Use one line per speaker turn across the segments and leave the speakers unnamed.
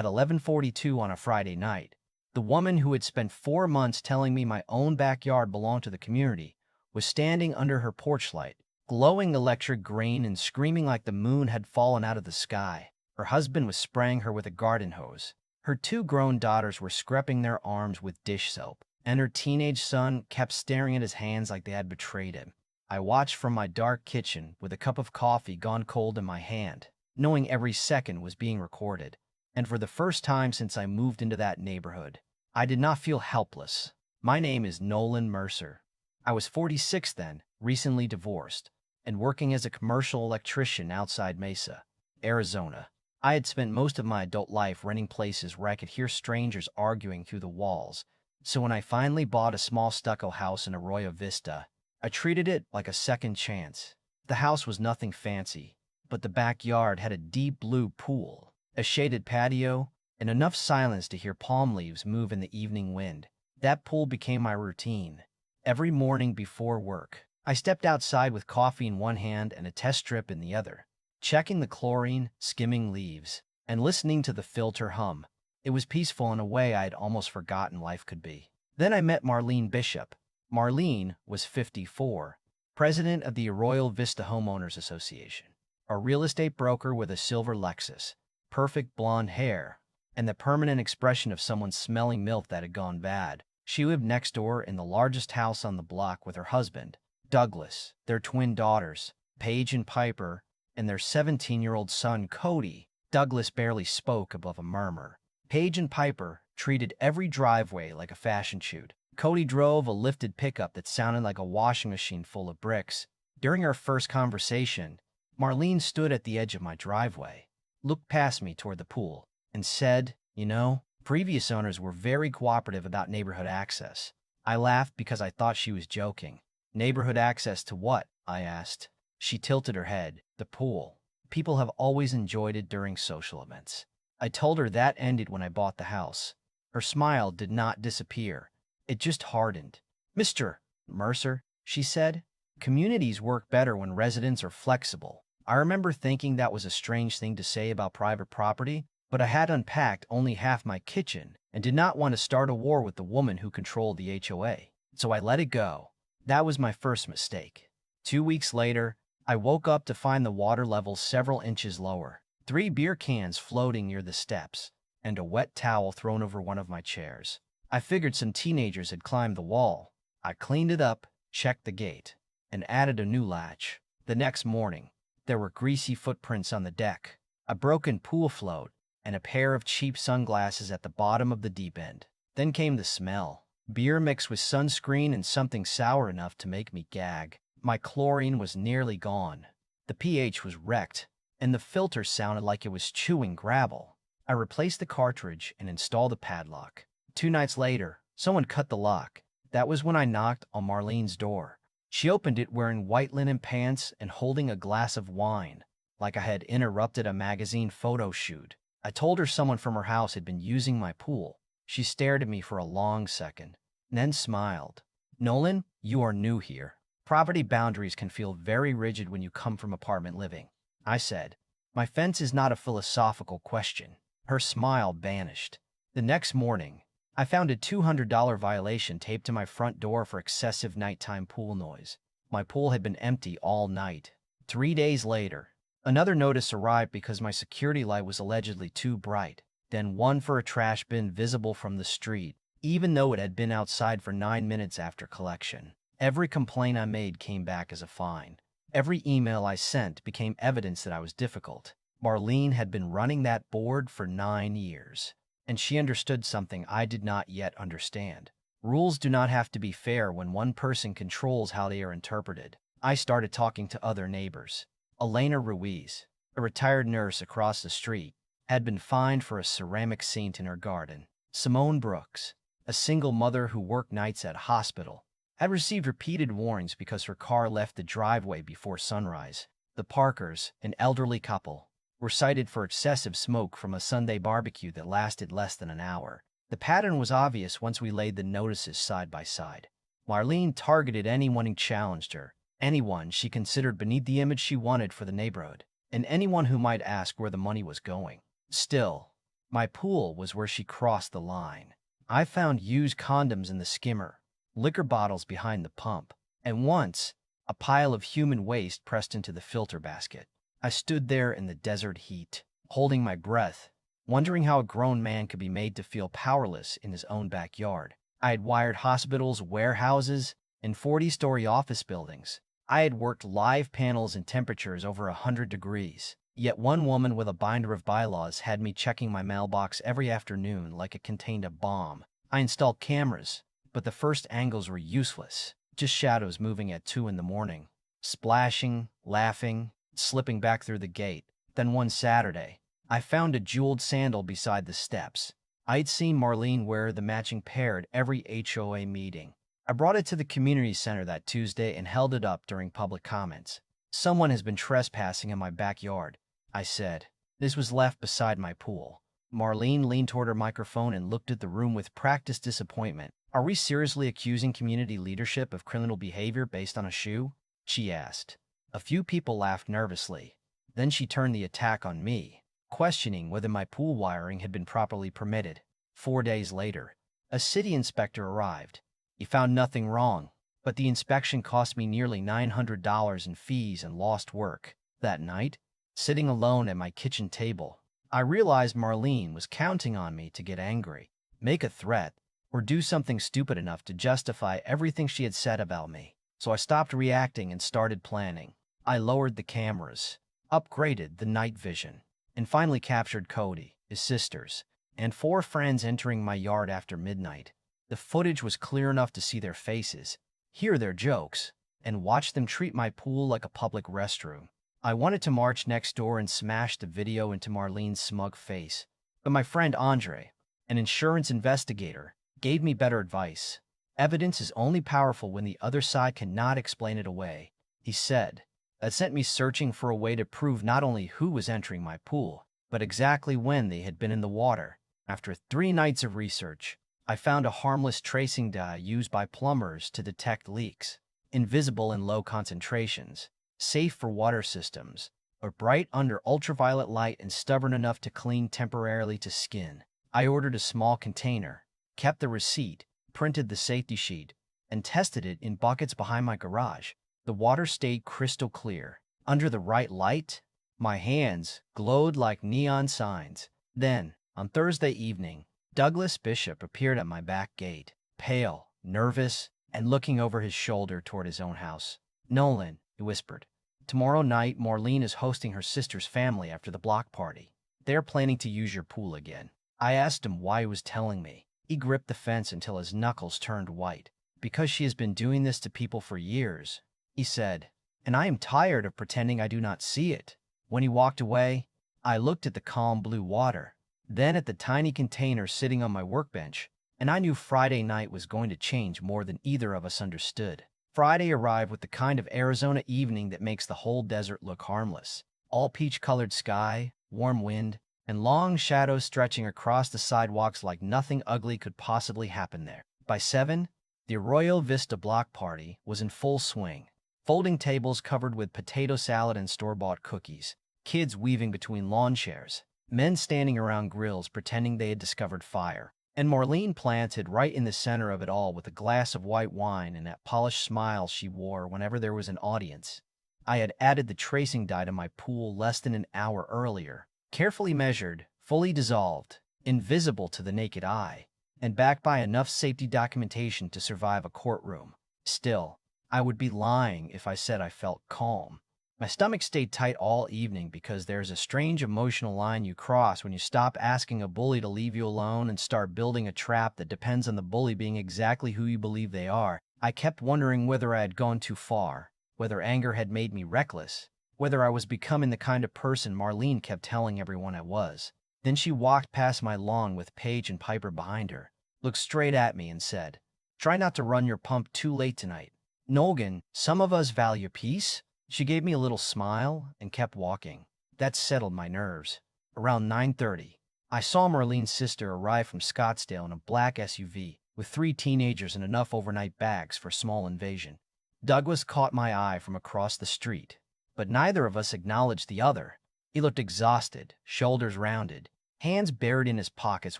At 11:42 on a Friday night, the woman who had spent 4 months telling me my own backyard belonged to the community was standing under her porch light, glowing electric green and screaming like the moon had fallen out of the sky. Her husband was spraying her with a garden hose. Her 2 grown daughters were scrubbing their arms with dish soap, and her teenage son kept staring at his hands like they had betrayed him. I watched from my dark kitchen with a cup of coffee gone cold in my hand, knowing every second was being recorded. And for the first time since I moved into that neighborhood, I did not feel helpless. My name is Nolan Mercer. I was 46 then, recently divorced, and working as a commercial electrician outside Mesa, Arizona. I had spent most of my adult life renting places where I could hear strangers arguing through the walls, so when I finally bought a small stucco house in Arroyo Vista, I treated it like a second chance. The house was nothing fancy, but the backyard had a deep blue pool, a shaded patio, and enough silence to hear palm leaves move in the evening wind. That pool became my routine. Every morning before work, I stepped outside with coffee in one hand and a test strip in the other, checking the chlorine, skimming leaves, and listening to the filter hum. It was peaceful in a way I had almost forgotten life could be. Then I met Marlene Bishop. Marlene was 54, president of the Arroyo Vista Homeowners Association, a real estate broker with a silver Lexus, perfect blonde hair, and the permanent expression of someone smelling milk that had gone bad. She lived next door in the largest house on the block with her husband, Douglas, their twin daughters, Paige and Piper, and their 17-year-old son, Cody. Douglas barely spoke above a murmur. Paige and Piper treated every driveway like a fashion shoot. Cody drove a lifted pickup that sounded like a washing machine full of bricks. During our first conversation, Marlene stood at the edge of my driveway, looked past me toward the pool, and said, "You know, previous owners were very cooperative about neighborhood access." I laughed because I thought she was joking. "Neighborhood access to what?" I asked. She tilted her head. "The pool. People have always enjoyed it during social events." I told her that ended when I bought the house. Her smile did not disappear. It just hardened. "Mr. Mercer," she said, "communities work better when residents are flexible." I remember thinking that was a strange thing to say about private property, but I had unpacked only half my kitchen and did not want to start a war with the woman who controlled the HOA, so I let it go. That was my first mistake. 2 weeks later, I woke up to find the water level several inches lower, 3 beer cans floating near the steps, and a wet towel thrown over one of my chairs. I figured some teenagers had climbed the wall. I cleaned it up, checked the gate, and added a new latch. The next morning, there were greasy footprints on the deck, a broken pool float, and a pair of cheap sunglasses at the bottom of the deep end. Then came the smell. Beer mixed with sunscreen and something sour enough to make me gag. My chlorine was nearly gone. The pH was wrecked, and the filter sounded like it was chewing gravel. I replaced the cartridge and installed a padlock. 2 nights later, someone cut the lock. That was when I knocked on Marlene's door. She opened it wearing white linen pants and holding a glass of wine, like I had interrupted a magazine photo shoot. I told her someone from her house had been using my pool. She stared at me for a long second, then smiled. "Nolan, you are new here. Property boundaries can feel very rigid when you come from apartment living," I said. "My fence is not a philosophical question." Her smile vanished. The next morning, I found a $200 violation taped to my front door for excessive nighttime pool noise. My pool had been empty all night. 3 days later, another notice arrived because my security light was allegedly too bright, then one for a trash bin visible from the street, even though it had been outside for 9 minutes after collection. Every complaint I made came back as a fine. Every email I sent became evidence that I was difficult. Marlene had been running that board for 9 years, and she understood something I did not yet understand. Rules do not have to be fair when one person controls how they are interpreted. I started talking to other neighbors. Elena Ruiz, a retired nurse across the street, had been fined for a ceramic saint in her garden. Simone Brooks, a single mother who worked nights at a hospital, had received repeated warnings because her car left the driveway before sunrise. The Parkers, an elderly couple, were cited for excessive smoke from a Sunday barbecue that lasted less than an hour. The pattern was obvious once we laid the notices side by side. Marlene targeted anyone who challenged her, anyone she considered beneath the image she wanted for the neighborhood, and anyone who might ask where the money was going. Still, My pool was where she crossed the line. I found used condoms in the skimmer, liquor bottles behind the pump, and once, a pile of human waste pressed into the filter basket. I stood there in the desert heat, holding my breath, wondering how a grown man could be made to feel powerless in his own backyard. I had wired hospitals, warehouses, and 40-story office buildings. I had worked live panels in temperatures over 100 degrees. Yet one woman with a binder of bylaws had me checking my mailbox every afternoon like it contained a bomb. I installed cameras, but the first angles were useless. Just shadows moving at 2 in the morning, splashing, laughing, slipping back through the gate. Then one Saturday, I found a jeweled sandal beside the steps. I'd seen Marlene wear the matching pair at every HOA meeting. I brought it to the community center that Tuesday and held it up during public comments. "Someone has been trespassing in my backyard," I said. This was left beside my pool. Marlene leaned toward her microphone and looked at the room with practiced disappointment. "Are we seriously accusing community leadership of criminal behavior based on a shoe?" she asked. A few people laughed nervously. Then she turned the attack on me, questioning whether my pool wiring had been properly permitted. 4 days later, a city inspector arrived. He found nothing wrong, but the inspection cost me nearly $900 in fees and lost work. That night, sitting alone at my kitchen table, I realized Marlene was counting on me to get angry, make a threat, or do something stupid enough to justify everything she had said about me. So I stopped reacting and started planning. I lowered the cameras, upgraded the night vision, and finally captured Cody, his sisters, and 4 friends entering my yard after midnight. The footage was clear enough to see their faces, hear their jokes, and watch them treat my pool like a public restroom. I wanted to march next door and smash the video into Marlene's smug face, but my friend Andre, an insurance investigator, gave me better advice. "Evidence is only powerful when the other side cannot explain it away," he said. That sent me searching for a way to prove not only who was entering my pool, but exactly when they had been in the water. After 3 nights of research, I found a harmless tracing dye used by plumbers to detect leaks, invisible in low concentrations, safe for water systems, but bright under ultraviolet light and stubborn enough to cling temporarily to skin. I ordered a small container, kept the receipt, printed the safety sheet, and tested it in buckets behind my garage. The water stayed crystal clear. Under the right light, my hands glowed like neon signs. Then, on Thursday evening, Douglas Bishop appeared at my back gate, pale, nervous, and looking over his shoulder toward his own house. "Nolan," he whispered, "tomorrow night Marlene is hosting her sister's family after the block party. They're planning to use your pool again." I asked him why he was telling me. He gripped the fence until his knuckles turned white. "Because she has been doing this to people for years," he said, "and I am tired of pretending I do not see it." When he walked away, I looked at the calm blue water, then at the tiny container sitting on my workbench, and I knew Friday night was going to change more than either of us understood. Friday arrived with the kind of Arizona evening that makes the whole desert look harmless. All peach-colored sky, warm wind, and long shadows stretching across the sidewalks like nothing ugly could possibly happen there. By 7, the Arroyo Vista block party was in full swing. Folding tables covered with potato salad and store-bought cookies, kids weaving between lawn chairs, men standing around grills pretending they had discovered fire, and Marlene planted right in the center of it all with a glass of white wine and that polished smile she wore whenever there was an audience. I had added the tracing dye to my pool less than an hour earlier, carefully measured, fully dissolved, invisible to the naked eye, and backed by enough safety documentation to survive a courtroom. Still, I would be lying if I said I felt calm. My stomach stayed tight all evening because there's a strange emotional line you cross when you stop asking a bully to leave you alone and start building a trap that depends on the bully being exactly who you believe they are. I kept wondering whether I had gone too far, whether anger had made me reckless, whether I was becoming the kind of person Marlene kept telling everyone I was. Then she walked past my lawn with Paige and Piper behind her, looked straight at me and said, "Try not to run your pump too late tonight. Nolan, some of us value peace." She gave me a little smile and kept walking. That settled my nerves. Around 9:30, I saw Marlene's sister arrive from Scottsdale in a black SUV with 3 teenagers and enough overnight bags for a small invasion. Douglas caught my eye from across the street, but neither of us acknowledged the other. He looked exhausted, shoulders rounded, hands buried in his pockets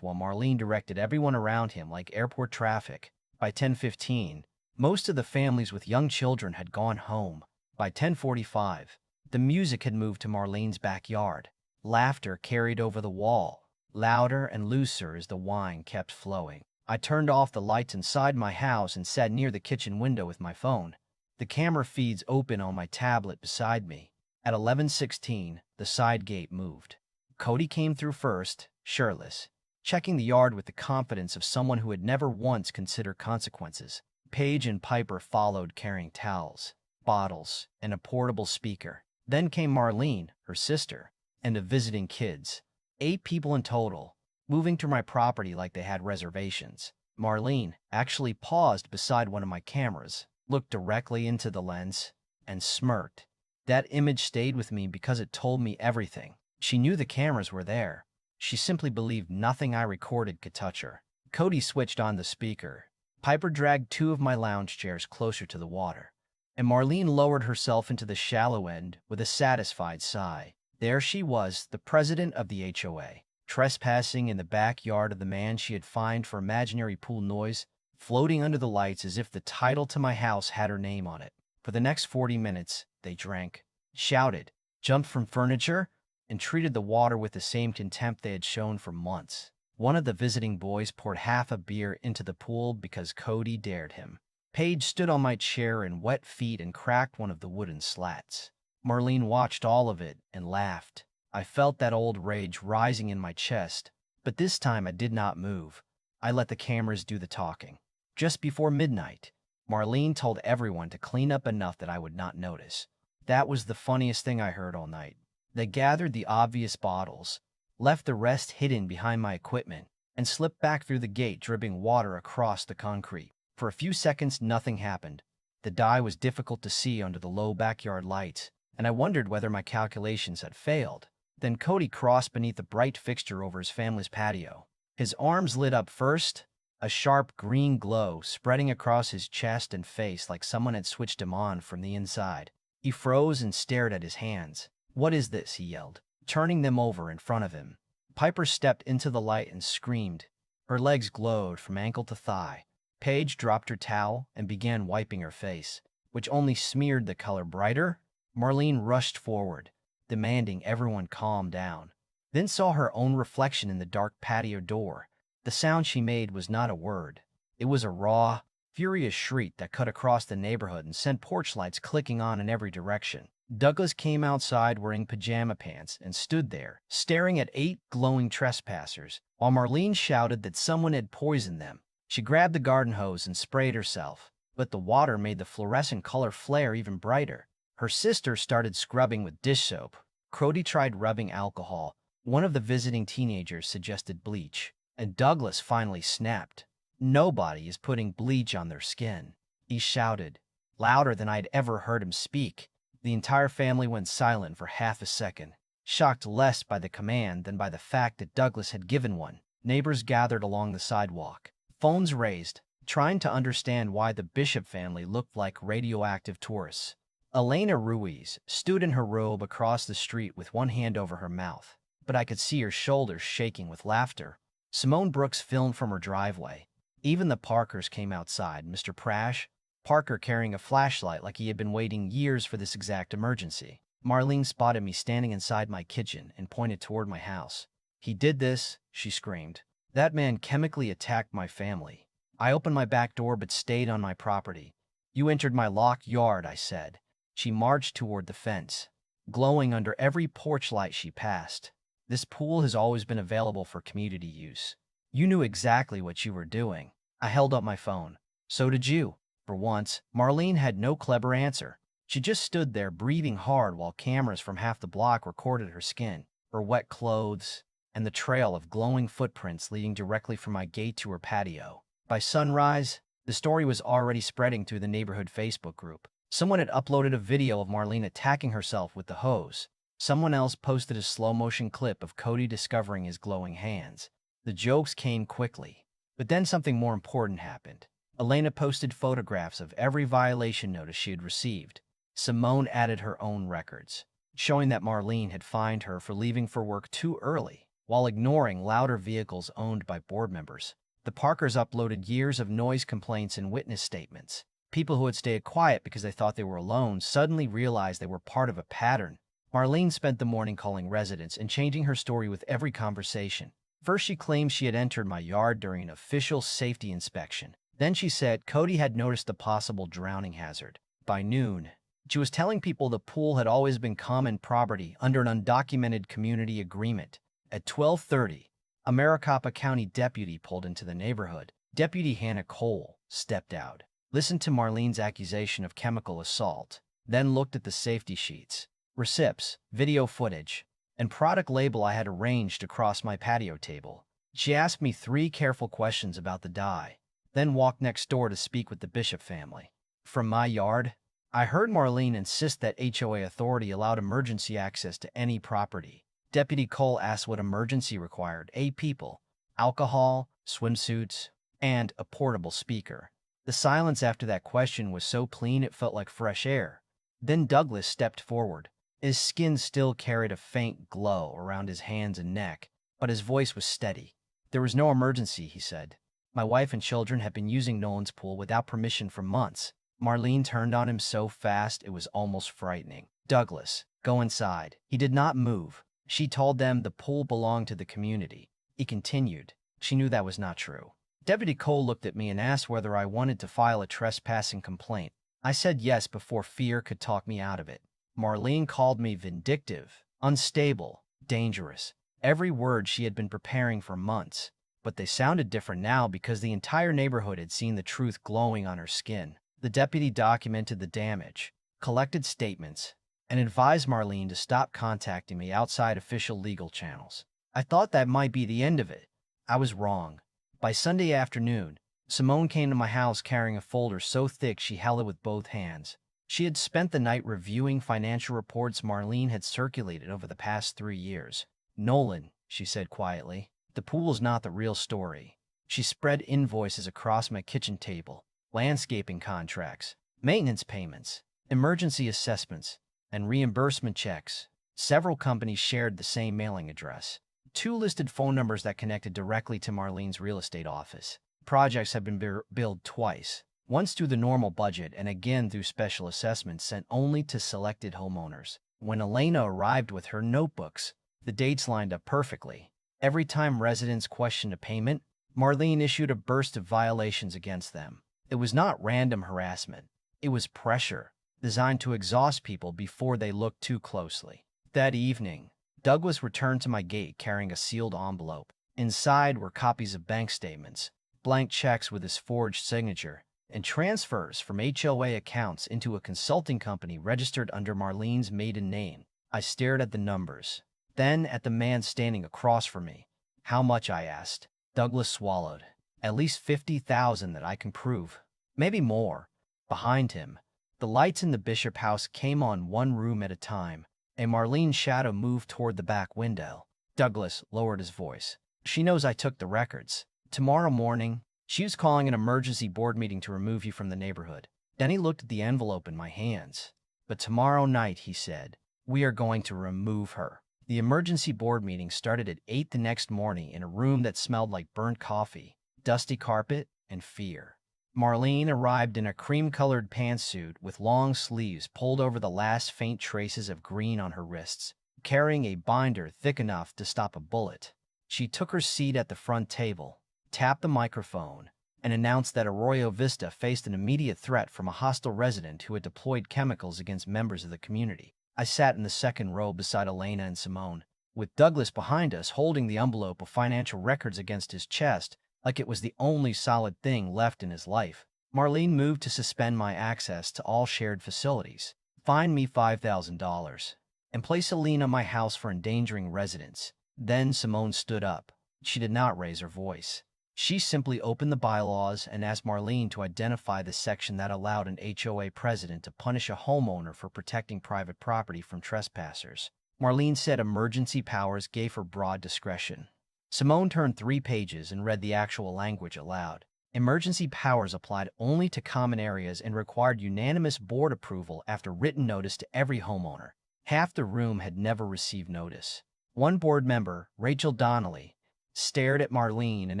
while Marlene directed everyone around him like airport traffic. By 10:15, most of the families with young children had gone home. By 10:45, the music had moved to Marlene's backyard. Laughter carried over the wall, louder and looser as the wine kept flowing. I turned off the lights inside my house and sat near the kitchen window with my phone, the camera feeds open on my tablet beside me. At 11:16, the side gate moved. Cody came through first, shirtless, checking the yard with the confidence of someone who had never once considered consequences. Paige and Piper followed carrying towels, bottles, and a portable speaker. Then came Marlene, her sister, and the visiting kids. 8 people in total, moving to my property like they had reservations. Marlene actually paused beside one of my cameras, looked directly into the lens, and smirked. That image stayed with me because it told me everything. She knew the cameras were there. She simply believed nothing I recorded could touch her. Cody switched on the speaker. Piper dragged 2 of my lounge chairs closer to the water, and Marlene lowered herself into the shallow end with a satisfied sigh. There she was, the president of the HOA, trespassing in the backyard of the man she had fined for imaginary pool noise, floating under the lights as if the title to my house had her name on it. For the next 40 minutes, they drank, shouted, jumped from furniture, and treated the water with the same contempt they had shown for months. One of the visiting boys poured half a beer into the pool because Cody dared him. Paige stood on my chair in wet feet and cracked one of the wooden slats. Marlene watched all of it and laughed. I felt that old rage rising in my chest, but this time I did not move. I let the cameras do the talking. Just before midnight, Marlene told everyone to clean up enough that I would not notice. That was the funniest thing I heard all night. They gathered the obvious bottles, left the rest hidden behind my equipment, and slipped back through the gate, dripping water across the concrete. For a few seconds, nothing happened. The dye was difficult to see under the low backyard lights, and I wondered whether my calculations had failed. Then Cody crossed beneath the bright fixture over his family's patio. His arms lit up first, a sharp green glow spreading across his chest and face like someone had switched him on from the inside. He froze and stared at his hands. "What is this?" he yelled, turning them over in front of him. Piper stepped into the light and screamed. Her legs glowed from ankle to thigh. Paige dropped her towel and began wiping her face, which only smeared the color brighter. Marlene rushed forward, demanding everyone calm down, then saw her own reflection in the dark patio door. The sound she made was not a word. It was a raw, furious shriek that cut across the neighborhood and sent porch lights clicking on in every direction. Douglas came outside wearing pajama pants and stood there, staring at 8 glowing trespassers, while Marlene shouted that someone had poisoned them. She grabbed the garden hose and sprayed herself, but the water made the fluorescent color flare even brighter. Her sister started scrubbing with dish soap. Cody tried rubbing alcohol. One of the visiting teenagers suggested bleach, and Douglas finally snapped. "Nobody is putting bleach on their skin," he shouted, louder than I'd ever heard him speak. The entire family went silent for half a second, shocked less by the command than by the fact that Douglas had given one. Neighbors gathered along the sidewalk, phones raised, trying to understand why the Bishop family looked like radioactive tourists. Elena Ruiz stood in her robe across the street with one hand over her mouth, but I could see her shoulders shaking with laughter. Simone Brooks filmed from her driveway. Even the Parkers came outside, Mr. Prash, Parker carrying a flashlight like he had been waiting years for this exact emergency. Marlene spotted me standing inside my kitchen and pointed toward my house. "He did this," she screamed. "That man chemically attacked my family. I opened my back door but stayed on my property. You entered my locked yard," I said. She marched toward the fence, glowing under every porch light she passed. "This pool has always been available for community use. You knew exactly what you were doing." I held up my phone. "So did you." For once, Marlene had no clever answer. She just stood there breathing hard while cameras from half the block recorded her skin, her wet clothes, and the trail of glowing footprints leading directly from my gate to her patio. By sunrise, the story was already spreading through the neighborhood Facebook group. Someone had uploaded a video of Marlene attacking herself with the hose. Someone else posted a slow-motion clip of Cody discovering his glowing hands. The jokes came quickly, but then something more important happened. Elena posted photographs of every violation notice she had received. Simone added her own records, showing that Marlene had fined her for leaving for work too early, while ignoring louder vehicles owned by board members. The Parkers uploaded years of noise complaints and witness statements. People who had stayed quiet because they thought they were alone suddenly realized they were part of a pattern. Marlene spent the morning calling residents and changing her story with every conversation. First, she claimed she had entered my yard during an official safety inspection. Then she said Cody had noticed the possible drowning hazard. By noon, she was telling people the pool had always been common property under an undocumented community agreement. At 12:30, a Maricopa County deputy pulled into the neighborhood. Deputy Hannah Cole stepped out, listened to Marlene's accusation of chemical assault, then looked at the safety sheets, receipts, video footage, and product label I had arranged across my patio table. She asked me 3 careful questions about the dye, then walked next door to speak with the Bishop family. From my yard, I heard Marlene insist that HOA authority allowed emergency access to any property. Deputy Cole asked what emergency required: 8 people, alcohol, swimsuits, and a portable speaker. The silence after that question was so clean it felt like fresh air. Then Douglas stepped forward. His skin still carried a faint glow around his hands and neck, but his voice was steady. There was no emergency, he said. My wife and children have been using Nolan's pool without permission for months. Marlene turned on him so fast it was almost frightening. Douglas, go inside. He did not move. She told them the pool belonged to the community. He continued. She knew that was not true. Deputy Cole looked at me and asked whether I wanted to file a trespassing complaint. I said yes before fear could talk me out of it. Marlene called me vindictive, unstable, dangerous. Every word she had been preparing for months. But they sounded different now because the entire neighborhood had seen the truth glowing on her skin. The deputy documented the damage, collected statements, and advised Marlene to stop contacting me outside official legal channels. I thought that might be the end of it. I was wrong. By Sunday afternoon, Simone came to my house carrying a folder so thick she held it with both hands. She had spent the night reviewing financial reports Marlene had circulated over the past 3 years. Nolan, she said quietly, the pool's not the real story. She spread invoices across my kitchen table, landscaping contracts, maintenance payments, emergency assessments, and reimbursement checks. Several companies shared the same mailing address. 2 listed phone numbers that connected directly to Marlene's real estate office. Projects had been billed twice, once through the normal budget and again through special assessments sent only to selected homeowners. When Elena arrived with her notebooks, the dates lined up perfectly. Every time residents questioned a payment, Marlene issued a burst of violations against them. It was not random harassment. It was pressure, designed to exhaust people before they looked too closely. That evening, Douglas returned to my gate carrying a sealed envelope. Inside were copies of bank statements, blank checks with his forged signature, and transfers from HOA accounts into a consulting company registered under Marlene's maiden name. I stared at the numbers, then at the man standing across from me. How much, I asked. Douglas swallowed. At least 50,000 that I can prove. Maybe more. Behind him, the lights in the Bishop house came on one room at a time. A Marlene shadow moved toward the back window. Douglas lowered his voice. She knows I took the records. Tomorrow morning, she was calling an emergency board meeting to remove you from the neighborhood. Then he looked at the envelope in my hands. But tomorrow night, he said, we are going to remove her. The emergency board meeting started at 8 the next morning in a room that smelled like burnt coffee, dusty carpet, and fear. Marlene arrived in a cream-colored pantsuit with long sleeves pulled over the last faint traces of green on her wrists, carrying a binder thick enough to stop a bullet. She took her seat at the front table, tapped the microphone, and announced that Arroyo Vista faced an immediate threat from a hostile resident who had deployed chemicals against members of the community. I sat in the second row beside Elena and Simone, with Douglas behind us holding the envelope of financial records against his chest like it was the only solid thing left in his life. Marlene moved to suspend my access to all shared facilities, fine me $5,000, and place Elena in my house for endangering residents. Then Simone stood up. She did not raise her voice. She simply opened the bylaws and asked Marlene to identify the section that allowed an HOA president to punish a homeowner for protecting private property from trespassers. Marlene said emergency powers gave her broad discretion. Simone turned 3 pages and read the actual language aloud. Emergency powers applied only to common areas and required unanimous board approval after written notice to every homeowner. Half the room had never received notice. One board member, Rachel Donnelly, stared at Marlene and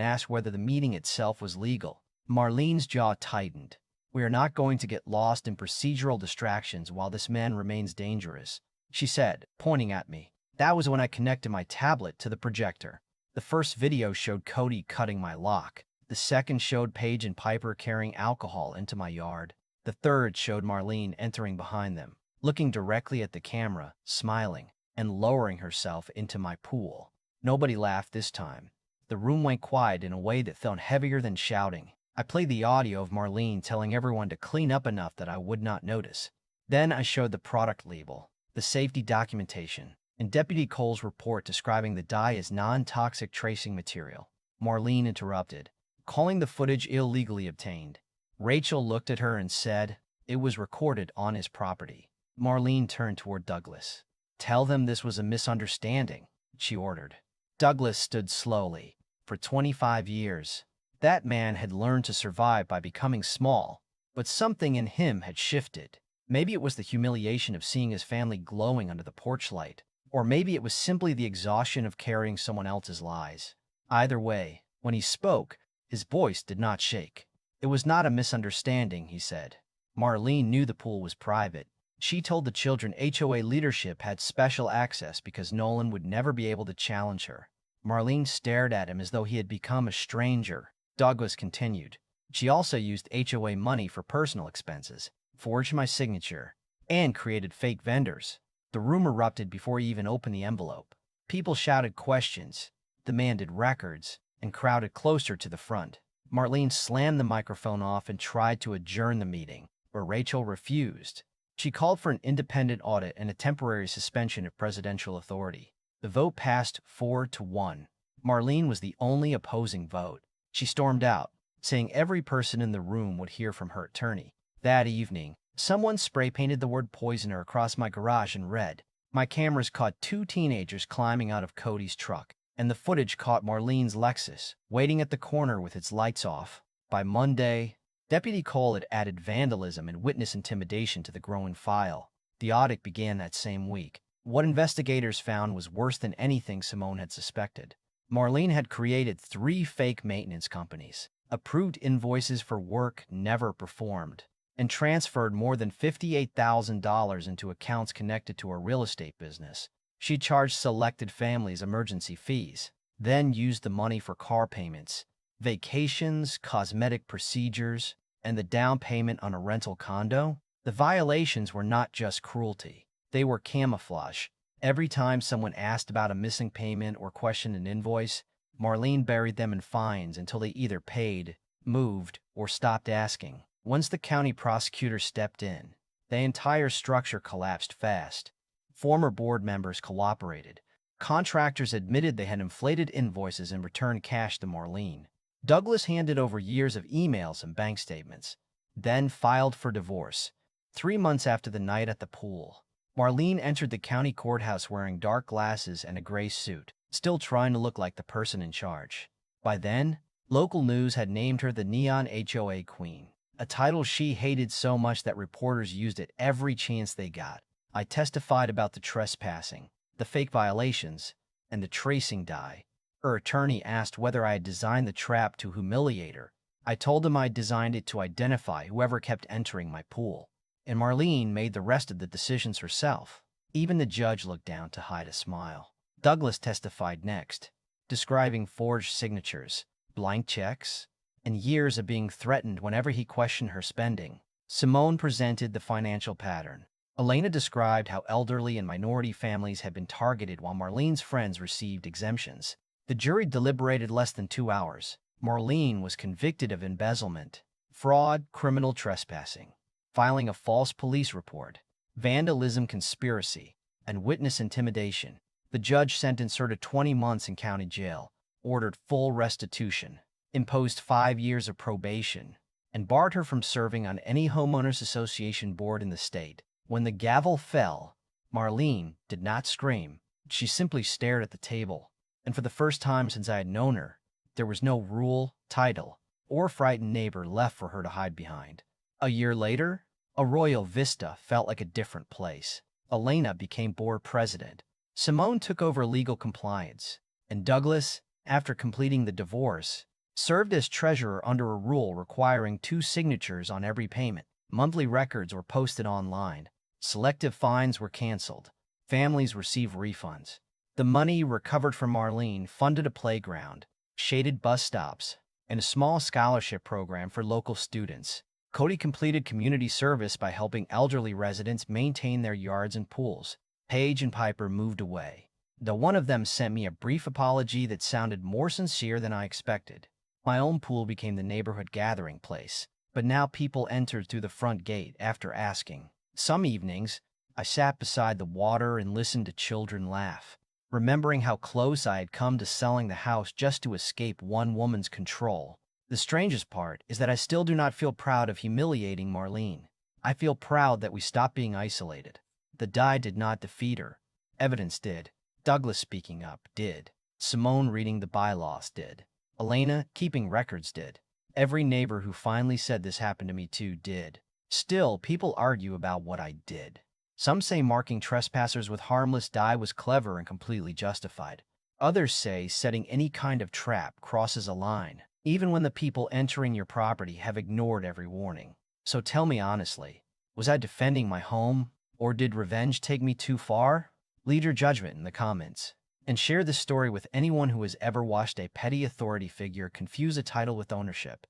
asked whether the meeting itself was legal. Marlene's jaw tightened. "We are not going to get lost in procedural distractions while this man remains dangerous," she said, pointing at me. That was when I connected my tablet to the projector. The first video showed Cody cutting my lock. The second showed Paige and Piper carrying alcohol into my yard. The third showed Marlene entering behind them, looking directly at the camera, smiling, and lowering herself into my pool. Nobody laughed this time. The room went quiet in a way that felt heavier than shouting. I played the audio of Marlene telling everyone to clean up enough that I would not notice. Then I showed the product label, the safety documentation, and Deputy Cole's report describing the dye as non-toxic tracing material. Marlene interrupted, calling the footage illegally obtained. Rachel looked at her and said, "It was recorded on his property." Marlene turned toward Douglas. "Tell them this was a misunderstanding," she ordered. Douglas stood slowly. For 25 years, that man had learned to survive by becoming small, but something in him had shifted. Maybe it was the humiliation of seeing his family glowing under the porch light, or maybe it was simply the exhaustion of carrying someone else's lies. Either way, when he spoke, his voice did not shake. "It was not a misunderstanding," he said. "Marlene knew the pool was private. She told the children HOA leadership had special access because Nolan would never be able to challenge her." Marlene stared at him as though he had become a stranger. Douglas continued, "She also used HOA money for personal expenses, forged my signature, and created fake vendors." The room erupted before he even opened the envelope. People shouted questions, demanded records, and crowded closer to the front. Marlene slammed the microphone off and tried to adjourn the meeting, but Rachel refused. She called for an independent audit and a temporary suspension of presidential authority. The vote passed 4-1. Marlene was the only opposing vote. She stormed out, saying every person in the room would hear from her attorney. That evening, someone spray-painted the word poisoner across my garage in red. My cameras caught 2 teenagers climbing out of Cody's truck, and the footage caught Marlene's Lexus, waiting at the corner with its lights off. By Monday, Deputy Cole had added vandalism and witness intimidation to the growing file. The audit began that same week. What investigators found was worse than anything Simone had suspected. Marlene had created 3 fake maintenance companies, approved invoices for work never performed, and transferred more than $58,000 into accounts connected to her real estate business. She charged selected families emergency fees, then used the money for car payments, vacations, cosmetic procedures, and the down payment on a rental condo. The violations were not just cruelty. They were camouflage. Every time someone asked about a missing payment or questioned an invoice, Marlene buried them in fines until they either paid, moved, or stopped asking. Once the county prosecutor stepped in, the entire structure collapsed fast. Former board members cooperated. Contractors admitted they had inflated invoices and returned cash to Marlene. Douglas handed over years of emails and bank statements, then filed for divorce. 3 months after the night at the pool, Marlene entered the county courthouse wearing dark glasses and a gray suit, still trying to look like the person in charge. By then, local news had named her the Neon HOA Queen, a title she hated so much that reporters used it every chance they got. I testified about the trespassing, the fake violations, and the tracing dye. Her attorney asked whether I had designed the trap to humiliate her. I told him I designed it to identify whoever kept entering my pool, and Marlene made the rest of the decisions herself. Even the judge looked down to hide a smile. Douglas testified next, describing forged signatures, blank checks, and years of being threatened whenever he questioned her spending. Simone presented the financial pattern. Elena described how elderly and minority families had been targeted while Marlene's friends received exemptions. The jury deliberated less than 2 hours. Marlene was convicted of embezzlement, fraud, criminal trespassing, filing a false police report, vandalism conspiracy, and witness intimidation. The judge sentenced her to 20 months in county jail, ordered full restitution, imposed 5 years of probation, and barred her from serving on any homeowners association board in the state. When the gavel fell, Marlene did not scream. She simply stared at the table, and for the first time since I had known her, there was no rule, title, or frightened neighbor left for her to hide behind. A year later, Arroyo Vista felt like a different place. Elena became board president. Simone took over legal compliance, and Douglas, after completing the divorce, served as treasurer under a rule requiring 2 signatures on every payment. Monthly records were posted online. Selective fines were canceled. Families received refunds. The money recovered from Marlene funded a playground, shaded bus stops, and a small scholarship program for local students. Cody completed community service by helping elderly residents maintain their yards and pools. Paige and Piper moved away, though one of them sent me a brief apology that sounded more sincere than I expected. My own pool became the neighborhood gathering place, but now people entered through the front gate after asking. Some evenings, I sat beside the water and listened to children laugh, remembering how close I had come to selling the house just to escape one woman's control. The strangest part is that I still do not feel proud of humiliating Marlene. I feel proud that we stopped being isolated. The die did not defeat her. Evidence did. Douglas speaking up did. Simone reading the bylaws did. Elena keeping records did. Every neighbor who finally said this happened to me too did. Still, people argue about what I did. Some say marking trespassers with harmless dye was clever and completely justified. Others say setting any kind of trap crosses a line, even when the people entering your property have ignored every warning. So tell me honestly, was I defending my home, or did revenge take me too far? Leave your judgment in the comments, and share this story with anyone who has ever watched a petty authority figure confuse a title with ownership.